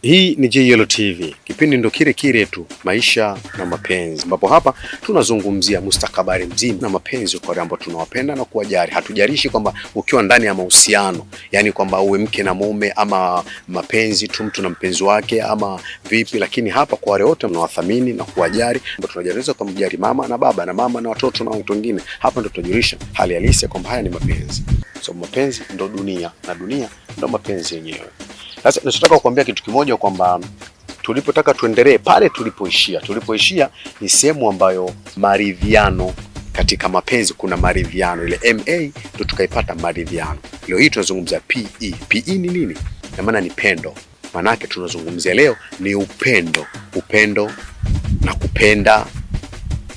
Hii ni JYELLOW TV. Kipindi ndo kile kile tu, maisha na mapenzi, ambapo hapa tunazungumzia mustakabali mzima na mapenzi kwa wale ambao tunawapenda na kuwajali. Hatujalishi kwamba ukiwa ndani ya mahusiano, yani kwamba uwe mke na mume ama mapenzi tu mtu na mpenzi wake ama vipi, lakini hapa kwa wale wote mnawathamini na kuwajali, ambao tunajeleza kwa mjali mama na baba na mama na watoto na watu wengine. Hapa ndo tunajulisha hali halisi kwamba haya ni mapenzi. So mapenzi ndo dunia na dunia ndo mapenzi yenyewe. Sasa nataka kukuambia kitu kimoja kwamba tulipotaka tuendelee pale tulipoishia. Tulipoishia ni sehemu ambayo maridhiano katika mapenzi, kuna maridhiano. Ile MA ndio tukaipata maridhiano. Leo hii tunazungumzia PE. PE ni nini? Na maana ni pendo. Maana yake tunazungumzia leo ni upendo. Upendo na kupenda,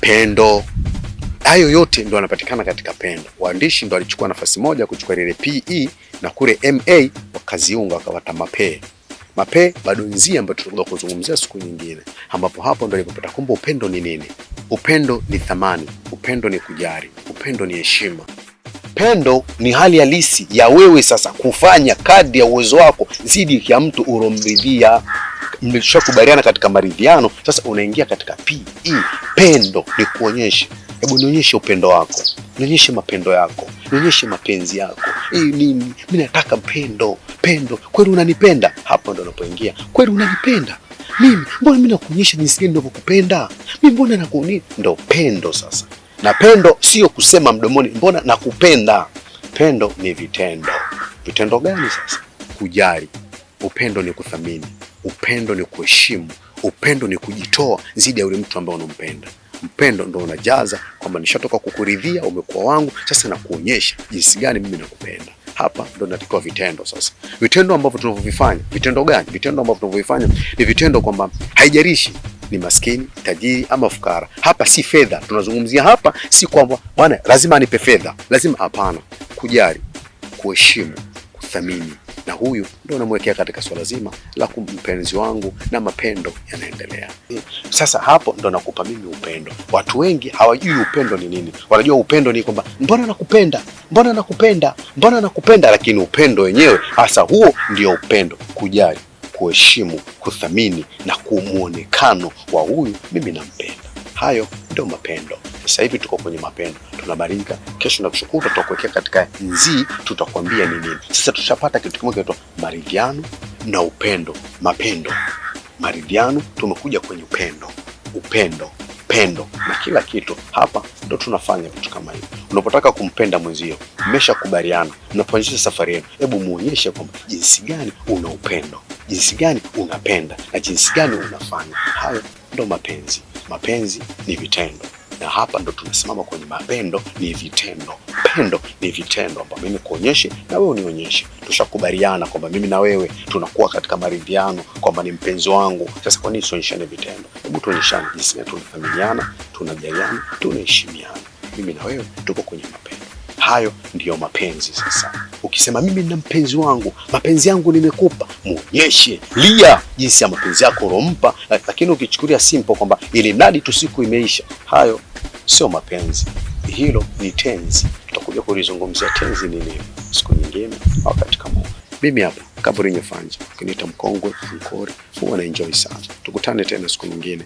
pendo. Hayo yote ndio yanapatikana katika pendo. Waandishi ndio walichukua nafasi moja kuchukua ile PE na kule MA wakaziunga wakawata mape. Mape bado nzia ambayo tutakuja kuzungumzia siku nyingine, ambapo hapo ndio nilipopata kumbe upendo ni nini. Upendo ni thamani, upendo ni kujali, upendo ni heshima. Pendo ni hali halisi ya wewe sasa kufanya kadri ya uwezo wako zidi ya mtu uromridhia. Mmeshakubaliana katika maridhiano, sasa unaingia katika PE. Pendo ni kuonyesha, hebu nionyeshe upendo wako, nionyeshe mapendo yako, nionyeshe mapenzi yako. Mimi nataka pendo. Pendo, kweli unanipenda? Hapo ndo unapoingia. Kweli unanipenda? Mimi mbona mimi nakuonyesha jinsi gani ninavyokupenda? Mimi mbona nakuonyesha? Ndo pendo sasa. Na pendo sio kusema mdomoni mbona nakupenda. Pendo ni vitendo. Vitendo gani sasa? Kujali. Upendo ni kuthamini. Upendo ni kuheshimu. Upendo ni kujitoa zidi ya yule mtu ambaye unampenda. Upendo ndo unajaza kwamba nishatoka kukuridhia, umekuwa wangu, sasa nakuonyesha jinsi gani mimi nakupenda. Hapa ndo natakiwa vitendo sasa. Vitendo ambavyo tunavyovifanya, vitendo gani? Vitendo ambavyo tunavyovifanya ni vitendo kwamba haijalishi ni maskini, tajiri ama fukara. Hapa si fedha tunazungumzia, hapa si kwamba bwana lazima anipe fedha, lazima, hapana. Kujali, kuheshimu, kuthamini, na huyu ndo namwekea katika swala zima la kumpenzi wangu na mapendo yanaendelea. Sasa hapo ndo nakupa mimi upendo. Watu wengi hawajui upendo ni nini. Wanajua upendo ni kwamba mbona nakupenda, mbona nakupenda, mbona nakupenda, lakini upendo wenyewe hasa huo ndio upendo. Kujali, kuheshimu, kuthamini na kumuonekano wa huyu mimi nampenda. Hayo ndio mapendo. Sasa hivi tuko kwenye mapendo, tunabadilika. Kesho na kushukuru tutakuwekea katika nzii, tutakwambia ni nini. Sasa tushapata kitu kimoja kinaitwa maridhiano na upendo. Mapendo, maridhiano, tumekuja kwenye upendo. Upendo, pendo na kila kitu. Hapa ndo tunafanya vitu kama hivi. Unapotaka kumpenda mwenzio, mmeshakubaliana, mnapoanzisha safari yenu, hebu muonyeshe kwamba jinsi gani una upendo, jinsi gani unapenda na jinsi gani unafanya. Hayo ndo mapenzi. Mapenzi ni vitendo. Na hapa ndo tunasimama kwenye mapendo ni vitendo. Pendo ni vitendo ambapo mimi kuonyeshe na wewe unionyeshe. Tushakubaliana kwamba mimi na wewe tunakuwa katika maridhiano kwamba ni mpenzi wangu. Sasa kwa nini tuonyeshane vitendo? Hebu tuonyeshane jinsi gani tunathaminiana, tunajaliana, tunaheshimiana. Mimi na wewe tuko kwenye mapendo. Hayo ndiyo mapenzi sasa. Ukisema mimi nina mpenzi wangu, mapenzi yangu nimekupa, muonyeshe, lia jinsi ya mapenzi yako urompa. Lakini ukichukulia simple kwamba ili mradi tu siku imeisha, hayo sio mapenzi. Hilo ni tenzi. Tutakuja kulizungumzia tenzi ni nini siku nyingine au katika Mungu. Mimi hapa Kaburi Nyefanja, ukiniita mkongwe, mkori, huwa na enjoy sana. Tukutane tena siku nyingine.